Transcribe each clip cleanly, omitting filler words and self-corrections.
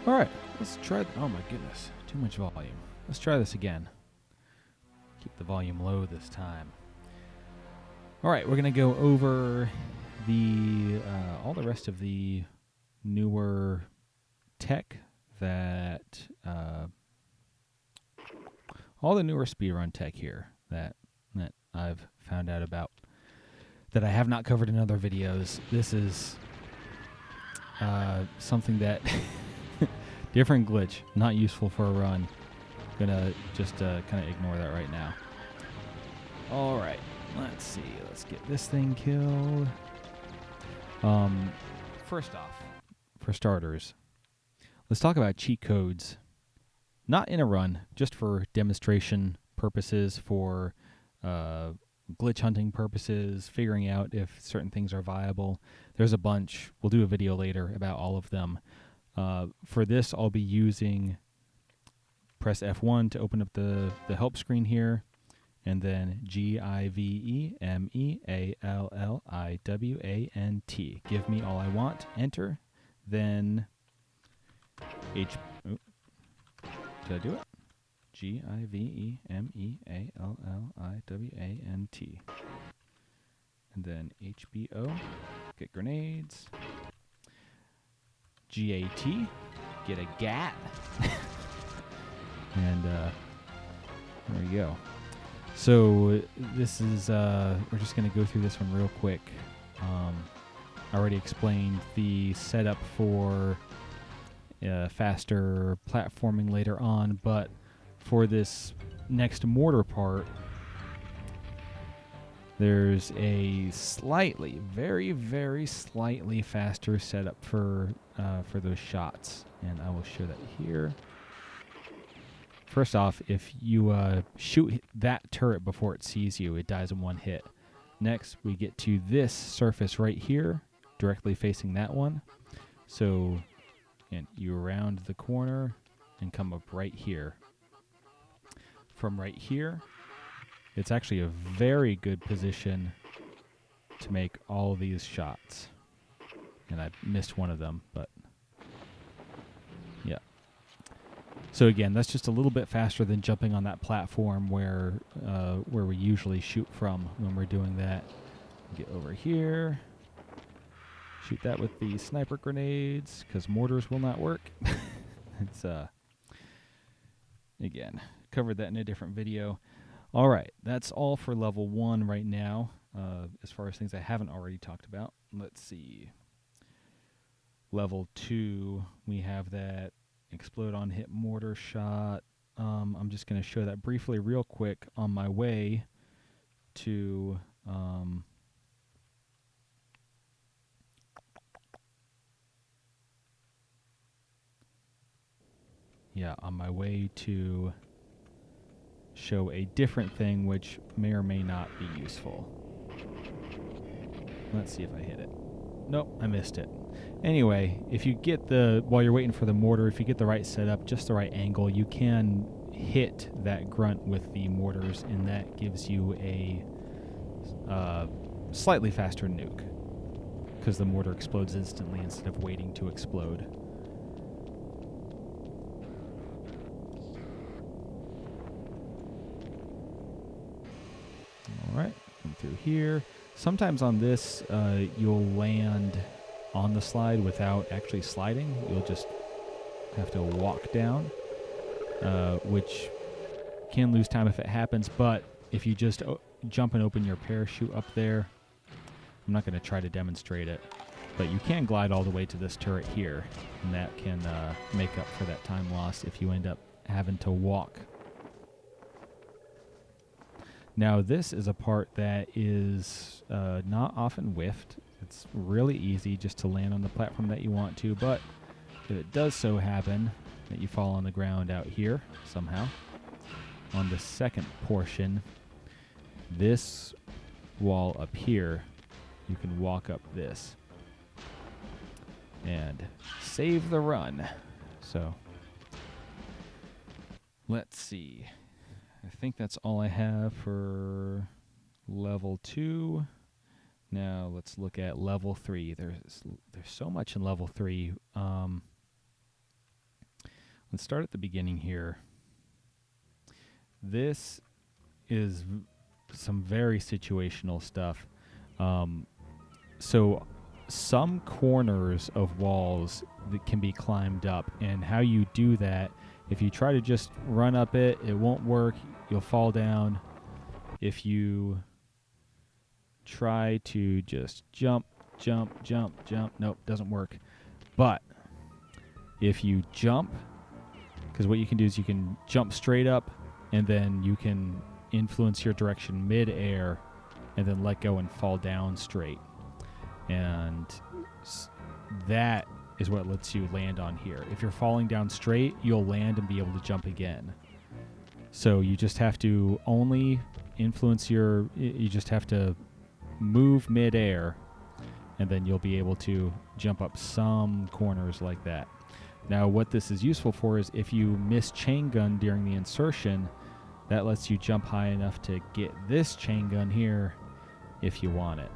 All right, let's try. Oh my goodness, too much volume. Let's try this again. Keep the volume low this time. All right, we're gonna go over the all the rest of the newer tech that all the newer speedrun tech here that I've found out about that I have not covered in other videos. This is something that different glitch, not useful for a run. Gonna just kind of ignore that right now. All right, let's see. Let's get this thing killed. First off, for starters, let's talk about cheat codes. Not in a run, just for demonstration purposes, for glitch hunting purposes, figuring out if certain things are viable. There's a bunch. We'll do a video later about all of them. For this, I'll be using press F1 to open up the help screen here, and then GIVEMEALLIWANT. Give me all I want. Enter. Then did I do it? GIVEMEALLIWANT. And then HBO, get grenades. GAT, get a GAT. And there we go. So this is, we're just going to go through this one real quick. I already explained the setup for faster platforming later on, but for this next mortar part, there's a slightly, very, very slightly faster setup for those shots, and I will show that here. First off, if you shoot that turret before it sees you, it dies in one hit. Next, we get to this surface right here, directly facing that one. So, and you round the corner and come up right here. From right here, it's actually a very good position to make all of these shots. And I missed one of them, but yeah. So again, that's just a little bit faster than jumping on that platform where we usually shoot from when we're doing that. Get over here. Shoot that with the sniper grenades, because mortars will not work. It's again, covered that in a different video. All right, that's all for level 1 right now. As far as things I haven't already talked about, let's see. Level 2, we have that explode on hit mortar shot. I'm just going to show that briefly real quick on my way to on my way to show a different thing which may or may not be useful. Let's see if I hit it. Nope, I missed it. Anyway, if you get while you're waiting for the mortar, if you get the right setup, just the right angle, you can hit that grunt with the mortars, and that gives you a slightly faster nuke, because the mortar explodes instantly instead of waiting to explode. All right, come through here. Sometimes on this, you'll land on the slide without actually sliding. You'll just have to walk down, which can lose time if it happens. But if you just jump and open your parachute up there, I'm not going to try to demonstrate it, but you can glide all the way to this turret here, and that can make up for that time loss if you end up having to walk. Now, this is a part that is not often whiffed. It's really easy just to land on the platform that you want to, but if it does so happen that you fall on the ground out here somehow, on the second portion, this wall up here, you can walk up this and save the run. So, let's see. I think that's all I have for level 2. Now let's look at level 3. There's so much in level 3. let's start at the beginning here. This is some very situational stuff. So some corners of walls that can be climbed up, and how you do that, if you try to just run up it, it won't work. You'll fall down. If you try to just jump, nope, doesn't work. But if you jump, because what you can do is you can jump straight up, and then you can influence your direction mid-air, and then let go and fall down straight. And that is what lets you land on here. If you're falling down straight, you'll land and be able to jump again. So you just have to only influence you just have to move mid-air, and then you'll be able to jump up some corners like that. Now, what this is useful for is if you miss chain gun during the insertion, that lets you jump high enough to get this chain gun here if you want it.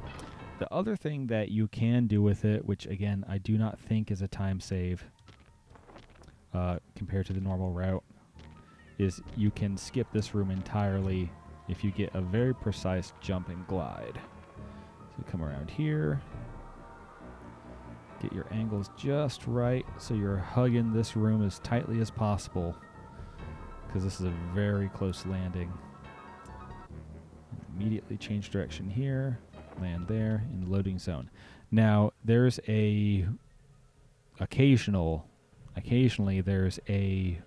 The other thing that you can do with it, which again I do not think is a time save compared to the normal route, is you can skip this room entirely if you get a very precise jump and glide. So come around here, get your angles just right so you're hugging this room as tightly as possible, because this is a very close landing. Immediately change direction here, land there in the loading zone. Now there's occasionally there's a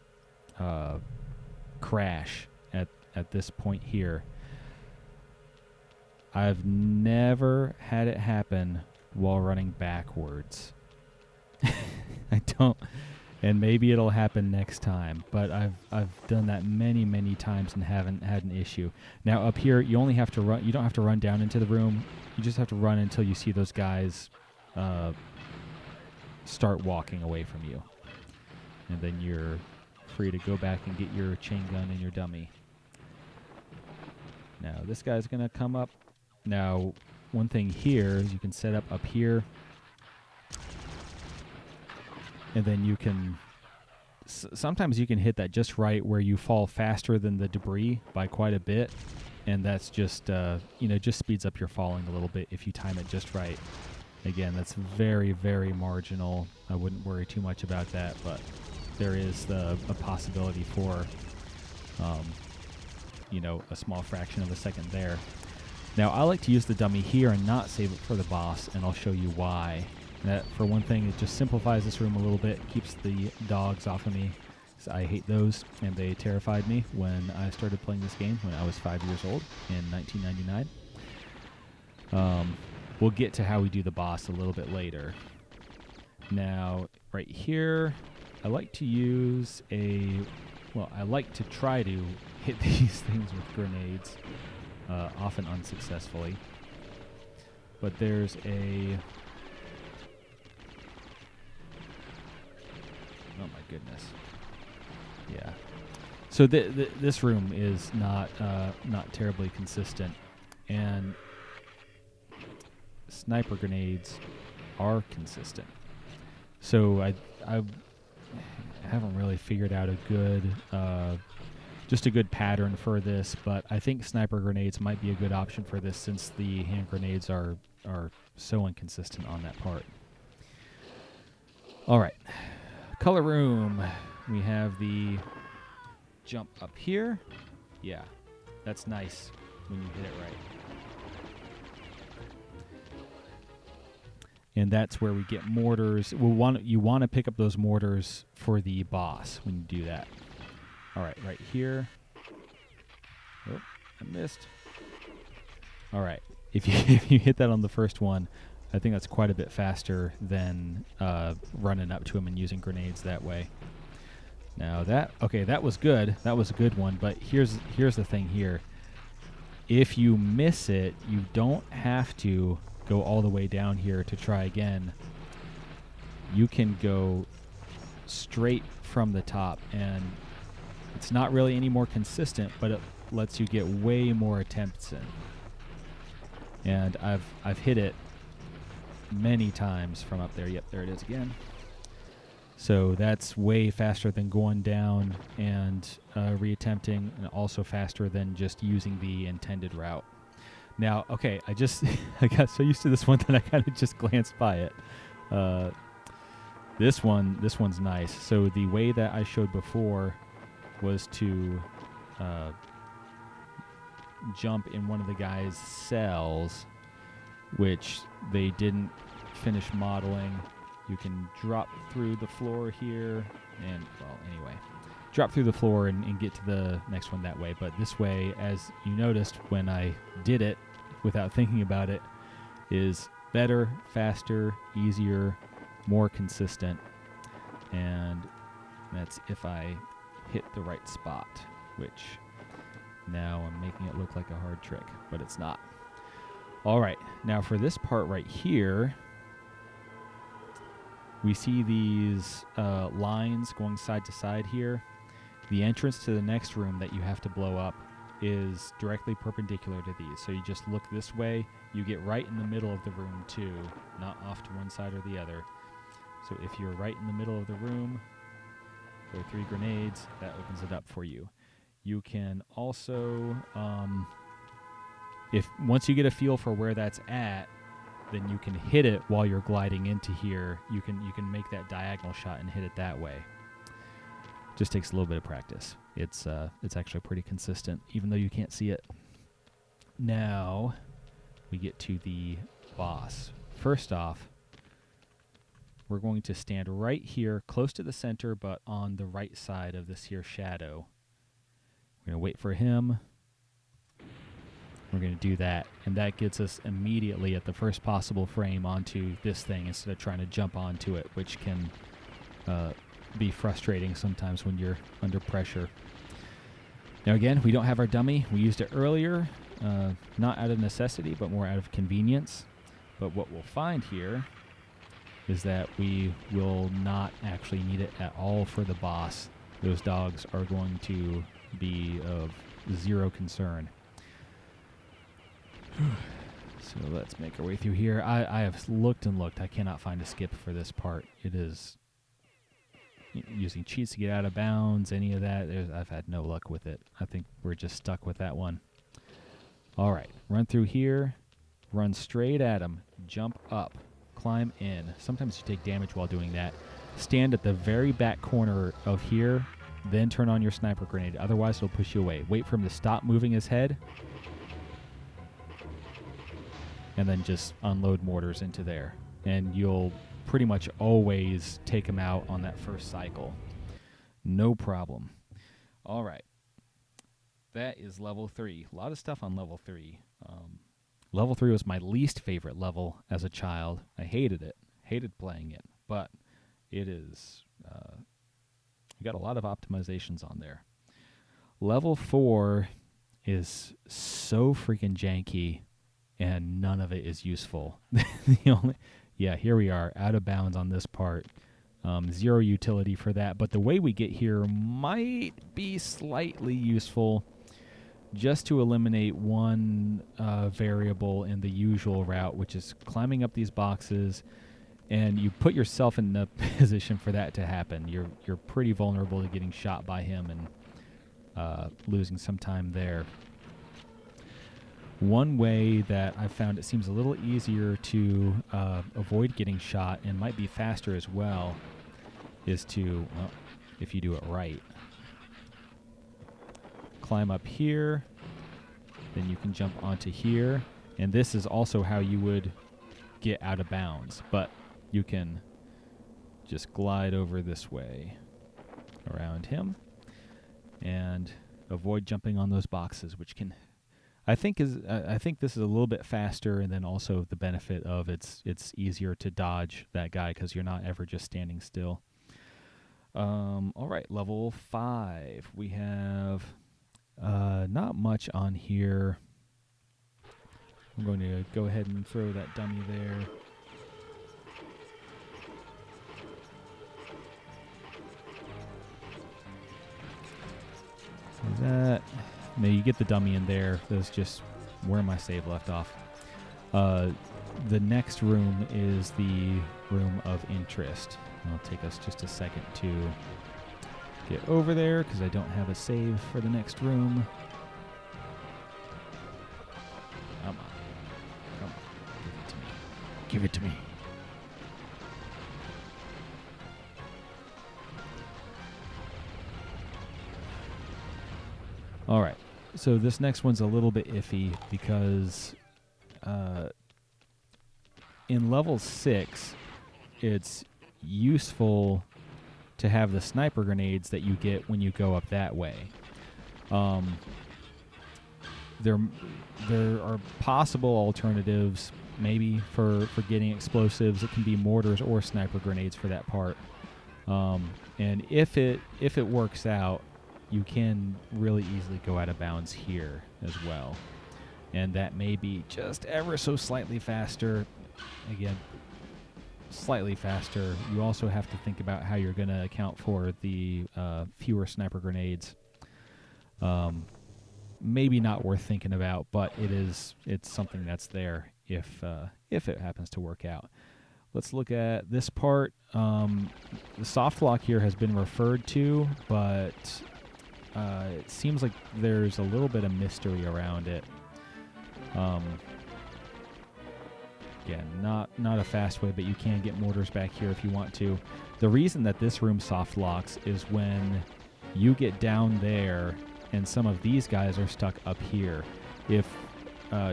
crash at this point here. I've never had it happen while running backwards. I don't, and maybe it'll happen next time, but I've done that many times and haven't had an issue. Now up here, you only have to run. You don't have to run down into the room. You just have to run until you see those guys start walking away from you, and then you're free to go back and get your chain gun and your dummy. Now this guy's gonna come up. Now one thing here is you can set up here, and then you can sometimes you can hit that just right where you fall faster than the debris by quite a bit, and that's just just speeds up your falling a little bit if you time it just right. Again, that's very marginal. I wouldn't worry too much about that, but there is a possibility for a small fraction of a second there. Now I like to use the dummy here and not save it for the boss, and I'll show you why. That, for one thing, it just simplifies this room a little bit, keeps the dogs off of me. I hate those, and they terrified me when I started playing this game when I was 5 years old in 1999. We'll get to how we do the boss a little bit later. Now, right here, I like to use I like to try to hit these things with grenades, often unsuccessfully. But there's oh my goodness. Yeah. So this room is not terribly consistent, and sniper grenades are consistent. So I haven't really figured out a good pattern for this, but I think sniper grenades might be a good option for this since the hand grenades are so inconsistent on that part. All right. Color room. We have the jump up here. Yeah, that's nice when you hit it right. And that's where we get mortars. You want to pick up those mortars for the boss when you do that. All right, right here. Oh, I missed. All right, if you hit that on the first one, I think that's quite a bit faster than running up to him and using grenades that way. Now that was good. That was a good one. But here's the thing here. If you miss it, you don't have to go all the way down here to try again. You can go straight from the top, and it's not really any more consistent, but it lets you get way more attempts in. And I've hit it many times from up there. Yep, there it is again. So that's way faster than going down and reattempting, and also faster than just using the intended route. Now, okay, I got so used to this one that I kind of just glanced by it. This one's nice. So the way that I showed before was to jump in one of the guy's cells, which they didn't finish modeling. You can drop through the floor here, and, well, anyway, drop through the floor and get to the next one that way. But this way, as you noticed when I did it without thinking about it, is better, faster, easier, more consistent, and that's if I hit the right spot, which now I'm making it look like a hard trick, but it's not. All right, now for this part right here, we see these lines going side to side here. The entrance to the next room that you have to blow up is directly perpendicular to these. So you just look this way, you get right in the middle of the room too, not off to one side or the other. So if you're right in the middle of the room, throw 3 grenades, that opens it up for you. You can also, if once you get a feel for where that's at, then you can hit it while you're gliding into here. You can make that diagonal shot and hit it that way. Just takes a little bit of practice. It's actually pretty consistent, even though you can't see it. Now we get to the boss. First off, we're going to stand right here, close to the center, but on the right side of this here shadow. We're going to wait for him. We're going to do that, and that gets us immediately at the first possible frame onto this thing instead of trying to jump onto it, which can be frustrating sometimes when you're under pressure. Now again, we don't have our dummy. We used it earlier, not out of necessity, but more out of convenience. But what we'll find here is that we will not actually need it at all for the boss. Those dogs are going to be of zero concern. So let's make our way through here. I have looked and looked. I cannot find a skip for this part. It is using cheats to get out of bounds, any of that. I've had no luck with it. I think we're just stuck with that one. All right, run through here, run straight at him, jump up, climb in. Sometimes you take damage while doing that. Stand at the very back corner of here, then turn on your sniper grenade. Otherwise, it'll push you away. Wait for him to stop moving his head, and then just unload mortars into there. And you'll pretty much always take him out on that first cycle. No problem. All right. That is level 3. A lot of stuff on level 3. Level 3 was my least favorite level as a child. I hated it. Hated playing it. But it is... we got a lot of optimizations on there. Level 4 is so freaking janky, and none of it is useful. Here we are, out of bounds on this part. Zero utility for that, but the way we get here might be slightly useful, just to eliminate one variable in the usual route, which is climbing up these boxes, and you put yourself in the position for that to happen. You're pretty vulnerable to getting shot by him and losing some time there. One way that I've found it seems a little easier to avoid getting shot, and might be faster as well, is to, well, if you do it right, climb up here, then you can jump onto here, and this is also how you would get out of bounds, but you can just glide over this way around him and avoid jumping on those boxes, which can... I think this is a little bit faster, and then also the benefit of it's easier to dodge that guy because you're not ever just standing still. All right, level 5. We have not much on here. I'm going to go ahead and throw that dummy there. Is that... No, you get the dummy in there. That's just where my save left off. The next room is the room of interest. It'll take us just a second to get over there because I don't have a save for the next room. Come on. Come on. Give it to me. Give it to me. All right. So this next one's a little bit iffy because in level 6, it's useful to have the sniper grenades that you get when you go up that way. There are possible alternatives, maybe for getting explosives. It can be mortars or sniper grenades for that part. And if it works out, you can really easily go out of bounds here as well. And that may be just ever so slightly faster. Again, slightly faster. You also have to think about how you're going to account for the fewer sniper grenades. Maybe not worth thinking about, but it's something that's there if it happens to work out. Let's look at this part. The soft lock here has been referred to, but it seems like there's a little bit of mystery around it. Again, not a fast way, but you can get mortars back here if you want to. The reason that this room soft locks is when you get down there and some of these guys are stuck up here. If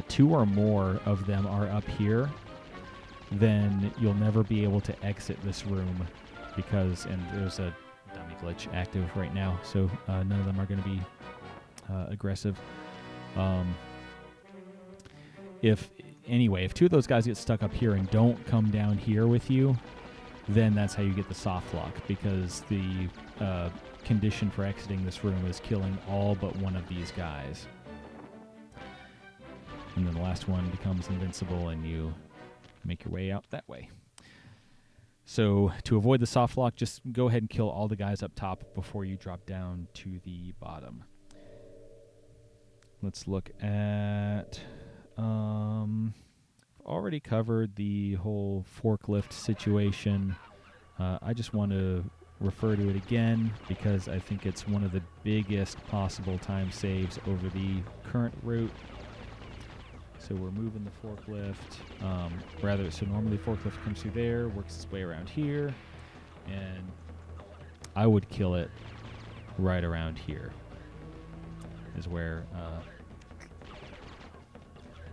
2 or more of them are up here, then you'll never be able to exit this room because, and there's a dummy glitch active right now, so none of them are going to be aggressive. If 2 of those guys get stuck up here and don't come down here with you, then that's how you get the soft lock, because the condition for exiting this room is killing all but one of these guys. And then the last one becomes invincible and you make your way out that way. So to avoid the soft lock, just go ahead and kill all the guys up top before you drop down to the bottom. Let's look at... already covered the whole forklift situation. I just want to refer to it again because I think it's one of the biggest possible time saves over the current route. So we're moving the forklift. So normally the forklift comes through there, works its way around here, and I would kill it right around here. Is where,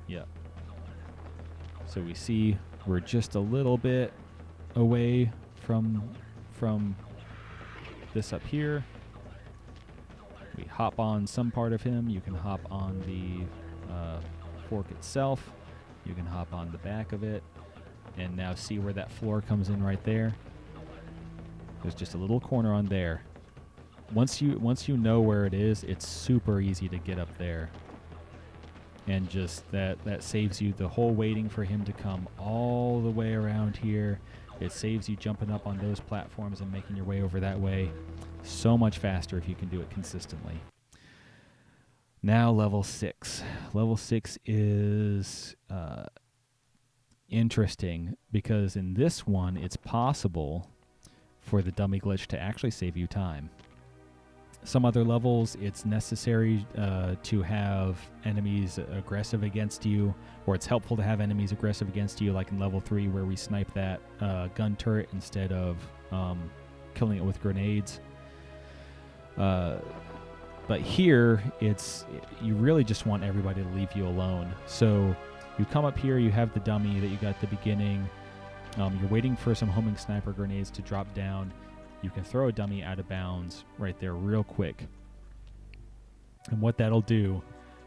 yeah. So we see we're just a little bit away from this up here. We hop on some part of him. You can hop on the fork itself. You can hop on the back of it. And now see where that floor comes in right there? There's just a little corner on there. Once you know where it is, it's super easy to get up there. And just that saves you the whole waiting for him to come all the way around here. It saves you jumping up on those platforms and making your way over that way. So much faster if you can do it consistently. Now level 6. Level 6 is interesting because in this one it's possible for the dummy glitch to actually save you time. Some other levels, it's necessary to have enemies aggressive against you, or it's helpful to have enemies aggressive against you, like in level 3 where we snipe that gun turret instead of killing it with grenades. But here, you really just want everybody to leave you alone. So you come up here, you have the dummy that you got at the beginning. You're waiting for some homing sniper grenades to drop down. You can throw a dummy out of bounds right there real quick. And what that'll do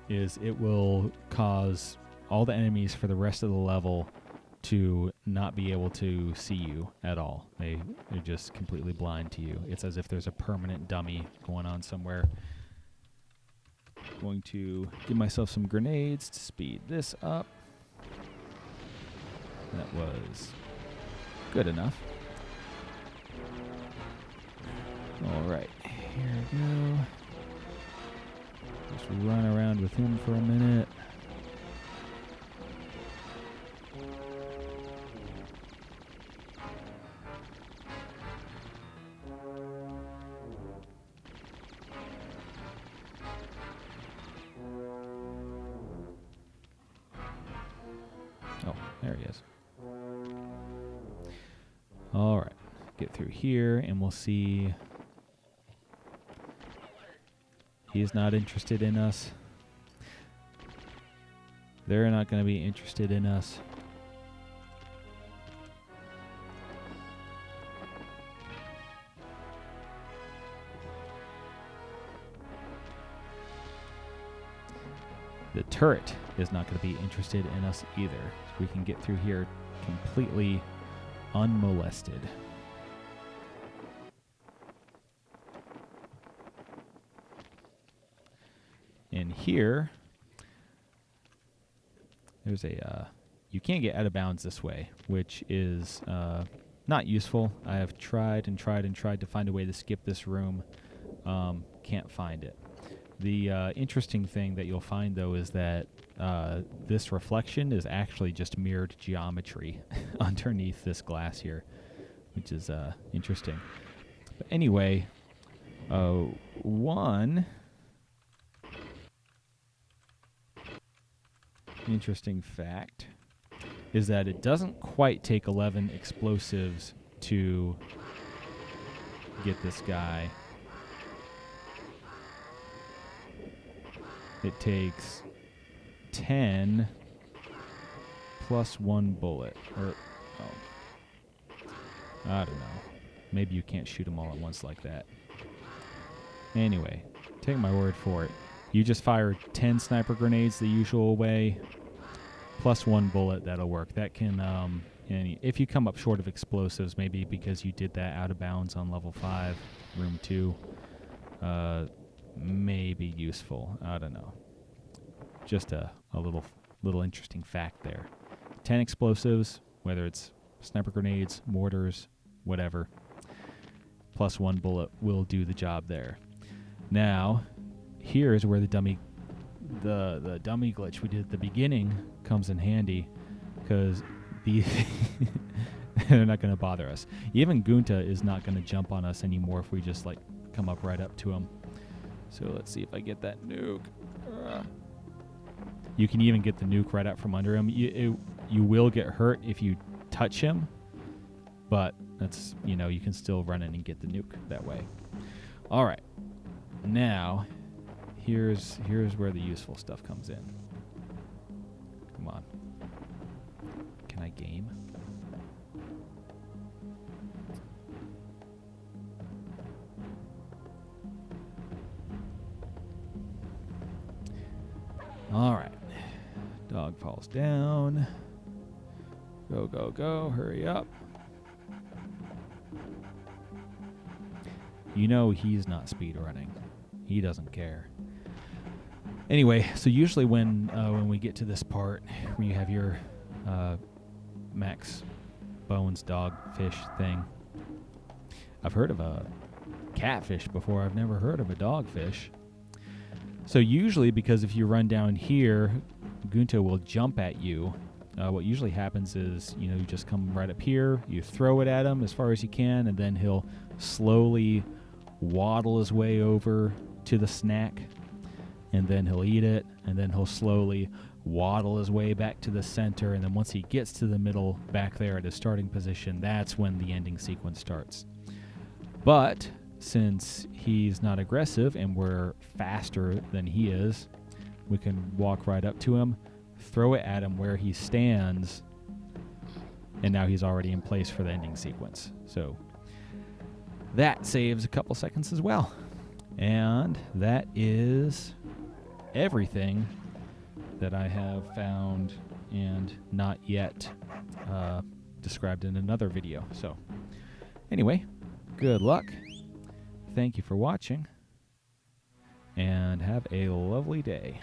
is it will cause all the enemies for the rest of the level to not be able to see you at all. They're just completely blind to you. It's as if there's a permanent dummy going on somewhere. Going to give myself some grenades to speed this up. That was good enough. Alright, here we go. Just run around with him for a minute. There he is. All right. Get through here, and we'll see. He's not interested in us. They're not going to be interested in us. The turret is not going to be interested in us either. So we can get through here completely unmolested. And here, there's a, you can't get out of bounds this way, which is not useful. I have tried and tried and tried to find a way to skip this room. Can't find it. The interesting thing that you'll find, though, is that this reflection is actually just mirrored geometry underneath this glass here, which is interesting. But anyway, one interesting fact is that it doesn't quite take 11 explosives to get this guy. It takes 10 plus 1 bullet. Or, I don't know. Maybe you can't shoot them all at once like that. Anyway, take my word for it. You just fire 10 sniper grenades the usual way, plus 1 bullet, that'll work. That can, and if you come up short of explosives, maybe because you did that out of bounds on level 5, room 2, may be useful. I don't know. Just a little interesting fact there. 10 explosives, whether it's sniper grenades, mortars, whatever, plus 1 bullet will do the job there. Now, here is where the dummy glitch we did at the beginning comes in handy, because they're not going to bother us. Even Gunta is not going to jump on us anymore if we just like come up right up to him. So let's see if I get that nuke. You can even get the nuke right out from under him. You will get hurt if you touch him, but that's, you know, you can still run in and get the nuke that way. All right. Now, here's where the useful stuff comes in. Come on. Can I game? All right. Dog falls down. Go, go, go. Hurry up. You know he's not speedrunning. He doesn't care. Anyway, so usually when we get to this part, when you have your max bones dogfish thing, I've heard of a catfish before. I've never heard of a dogfish. So usually, because if you run down here, Gunta will jump at you. What usually happens is, you know, you just come right up here, you throw it at him as far as you can, and then he'll slowly waddle his way over to the snack, and then he'll eat it, and then he'll slowly waddle his way back to the center, and then once he gets to the middle back there at his starting position, that's when the ending sequence starts. But since he's not aggressive and we're faster than he is, we can walk right up to him, throw it at him where he stands, and now he's already in place for the ending sequence. So that saves a couple seconds as well. And that is everything that I have found and not yet described in another video. So anyway, good luck. Thank you for watching, and have a lovely day.